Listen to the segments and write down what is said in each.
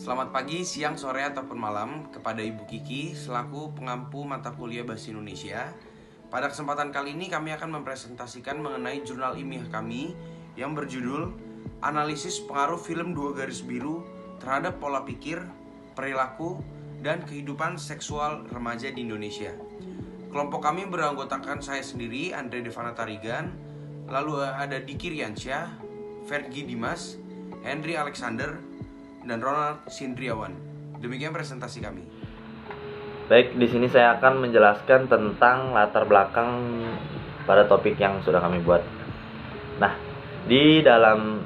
Selamat pagi, siang, sore, ataupun malam kepada Ibu Kiki selaku pengampu mata kuliah Bahasa Indonesia. Pada kesempatan kali ini kami akan mempresentasikan mengenai jurnal ilmiah kami yang berjudul Analisis Pengaruh Film Dua Garis Biru terhadap Pola Pikir, Perilaku, dan Kehidupan Seksual Remaja di Indonesia. Kelompok kami beranggotakan saya sendiri, Andre Devana Tarigan, lalu ada Diki Riansyah, Fergie Dimas, Henry Alexander, dan Ronald Sindriawan. Demikian presentasi kami. Baik, di sini saya akan menjelaskan tentang latar belakang pada topik yang sudah kami buat. Nah, di dalam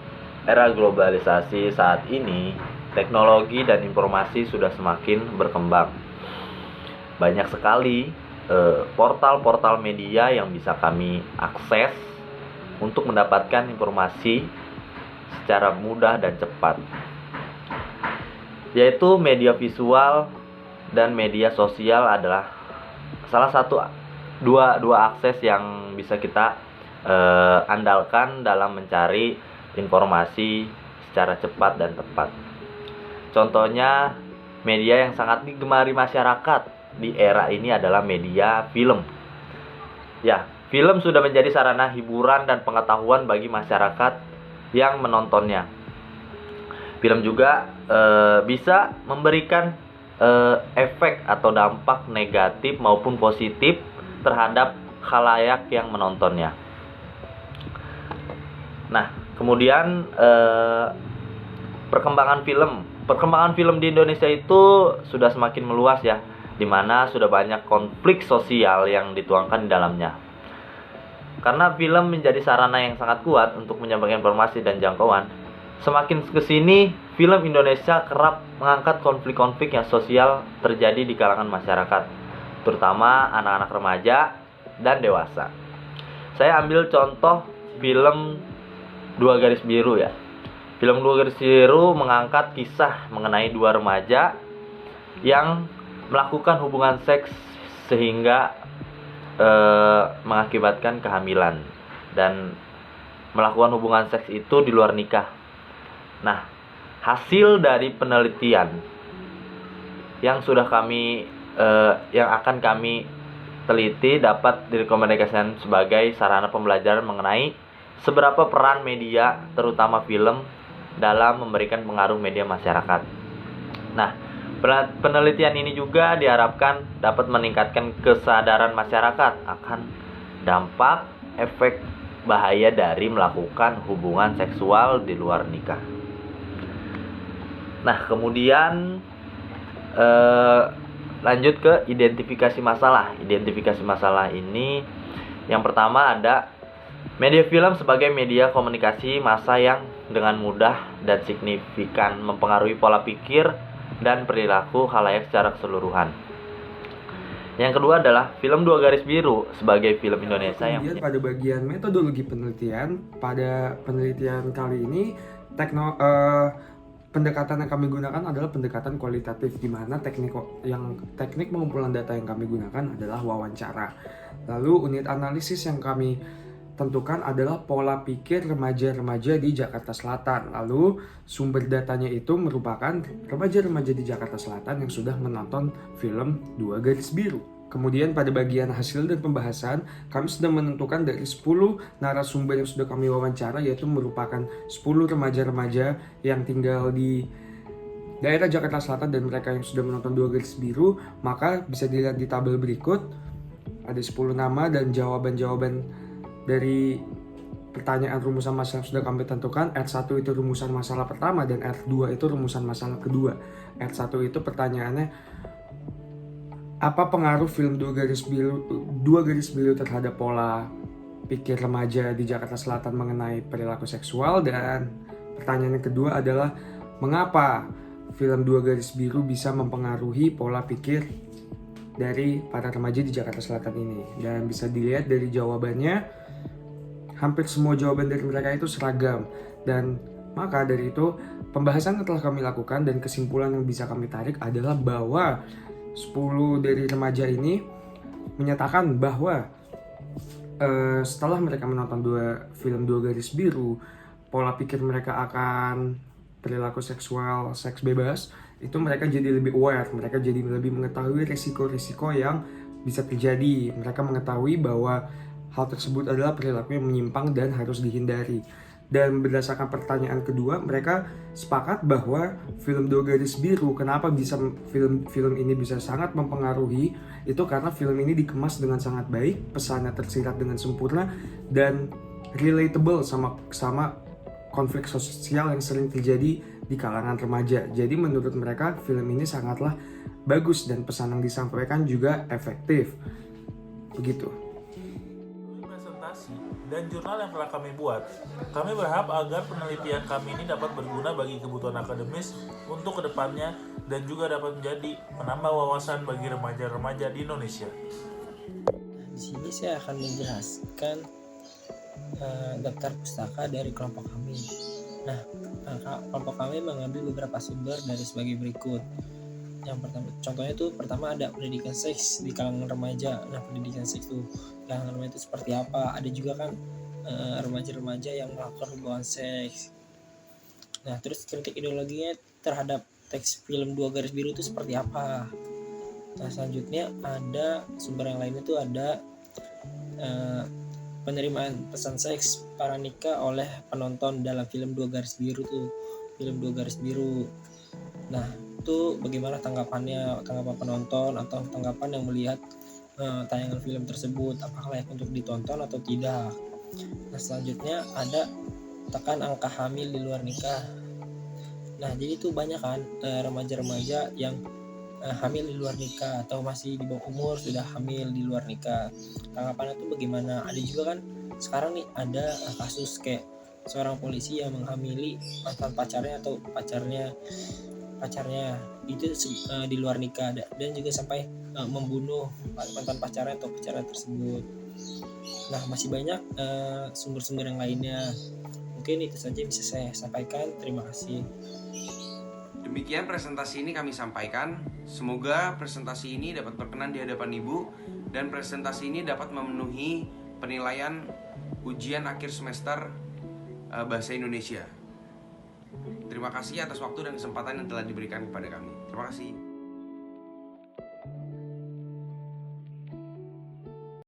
era globalisasi saat ini, teknologi dan informasi sudah semakin berkembang. Banyak sekali portal-portal media yang bisa kami akses untuk mendapatkan informasi secara mudah dan cepat, yaitu media visual dan media sosial adalah salah satu dua akses yang bisa kita andalkan dalam mencari informasi secara cepat dan tepat. Contohnya, media yang sangat digemari masyarakat di era ini adalah media film. Ya, film sudah menjadi sarana hiburan dan pengetahuan bagi masyarakat yang menontonnya. Film juga bisa memberikan efek atau dampak negatif maupun positif terhadap khalayak yang menontonnya. Nah, kemudian perkembangan film di Indonesia itu sudah semakin meluas ya, di mana sudah banyak konflik sosial yang dituangkan di dalamnya. Karena film menjadi sarana yang sangat kuat untuk menyampaikan informasi dan jangkauan, semakin kesini film Indonesia kerap mengangkat konflik-konflik yang sosial terjadi di kalangan masyarakat, terutama anak-anak remaja dan dewasa. Saya ambil contoh film Dua Garis Biru ya. Film Dua Garis Biru mengangkat kisah mengenai dua remaja yang melakukan hubungan seks sehingga mengakibatkan kehamilan dan melakukan hubungan seks itu di luar nikah. Nah, hasil dari penelitian yang sudah yang akan kami teliti dapat direkomendasikan sebagai sarana pembelajaran mengenai seberapa peran media, terutama film, dalam memberikan pengaruh media masyarakat. Nah, penelitian ini juga diharapkan dapat meningkatkan kesadaran masyarakat akan dampak efek bahaya dari melakukan hubungan seksual di luar nikah. Nah, kemudian lanjut ke identifikasi masalah. Identifikasi masalah ini yang pertama ada media film sebagai media komunikasi massa yang dengan mudah dan signifikan mempengaruhi pola pikir dan perilaku khalayak secara keseluruhan. Yang kedua adalah film Dua Garis Biru sebagai film Indonesia yang pada bagian metodologi penelitian, pada penelitian kali ini pendekatan yang kami gunakan adalah pendekatan kualitatif, di mana teknik pengumpulan data yang kami gunakan adalah wawancara. Lalu unit analisis yang kami tentukan adalah pola pikir remaja-remaja di Jakarta Selatan. Lalu sumber datanya itu merupakan remaja-remaja di Jakarta Selatan yang sudah menonton film Dua Garis Biru. Kemudian pada bagian hasil dan pembahasan, kami sudah menentukan dari 10 narasumber yang sudah kami wawancara, yaitu merupakan 10 remaja-remaja yang tinggal di daerah Jakarta Selatan dan mereka yang sudah menonton Dua Garis Biru. Maka bisa dilihat di tabel berikut, ada 10 nama dan jawaban-jawaban dari pertanyaan rumusan masalah sudah kami tentukan. R1 itu rumusan masalah pertama dan R2 itu rumusan masalah kedua. R1 itu pertanyaannya, apa pengaruh film Dua Garis Biru terhadap pola pikir remaja di Jakarta Selatan mengenai perilaku seksual? Dan pertanyaan yang kedua adalah, mengapa film Dua Garis Biru bisa mempengaruhi pola pikir dari para remaja di Jakarta Selatan ini? Dan bisa dilihat dari jawabannya, hampir semua jawaban dari mereka itu seragam. Dan maka dari itu, pembahasan yang telah kami lakukan dan kesimpulan yang bisa kami tarik adalah bahwa 10 dari remaja ini menyatakan bahwa setelah mereka menonton film Dua Garis Biru, pola pikir mereka akan perilaku seksual, seks bebas, itu mereka jadi lebih aware, mereka jadi lebih mengetahui risiko-risiko yang bisa terjadi. Mereka mengetahui bahwa hal tersebut adalah perilaku yang menyimpang dan harus dihindari. Dan berdasarkan pertanyaan kedua, mereka sepakat bahwa film Dua Garis Biru, kenapa bisa film ini bisa sangat mempengaruhi, itu karena film ini dikemas dengan sangat baik, pesannya tersirat dengan sempurna, dan relatable sama konflik sosial yang sering terjadi di kalangan remaja. Jadi menurut mereka film ini sangatlah bagus dan pesan yang disampaikan juga efektif. Begitu. Presentasi dan jurnal yang telah kami buat, kami berharap agar penelitian kami ini dapat berguna bagi kebutuhan akademis untuk kedepannya dan juga dapat menjadi penambah wawasan bagi remaja-remaja di Indonesia. Di sini saya akan menjelaskan daftar pustaka dari kelompok kami. Nah, kelompok kami mengambil beberapa sumber dari sebagai berikut. Yang pertama, contohnya itu pertama ada pendidikan seks di kalangan remaja. Nah, pendidikan seks itu kalangan remaja itu seperti apa? Ada juga kan remaja-remaja yang melakukan hubungan seks. Nah, terus kritik ideologinya terhadap teks film Dua Garis Biru itu seperti apa? Nah, selanjutnya ada sumber yang lain itu ada penerimaan pesan seks pranikah oleh penonton dalam film Dua Garis Biru tuh, film Dua Garis Biru. Nah, itu bagaimana tanggapan penonton atau tanggapan yang melihat tayangan film tersebut, apakah layak untuk ditonton atau tidak. Nah, selanjutnya ada tekan angka hamil di luar nikah. Nah, jadi itu banyak kan remaja-remaja yang hamil di luar nikah atau masih di bawah umur sudah hamil di luar nikah. Tanggapannya itu bagaimana? Ada juga kan sekarang nih ada kasus kayak seorang polisi yang menghamili mantan pacarnya atau pacarnya itu di luar nikah, dan juga sampai membunuh mantan pacarnya atau pacarnya tersebut. Nah, masih banyak sumber-sumber yang lainnya. Mungkin itu saja bisa saya sampaikan. Terima kasih. Demikian presentasi ini kami sampaikan. Semoga presentasi ini dapat berkenan di hadapan Ibu dan presentasi ini dapat memenuhi penilaian ujian akhir semester Bahasa Indonesia. Terima kasih atas waktu dan kesempatan yang telah diberikan kepada kami. Terima kasih.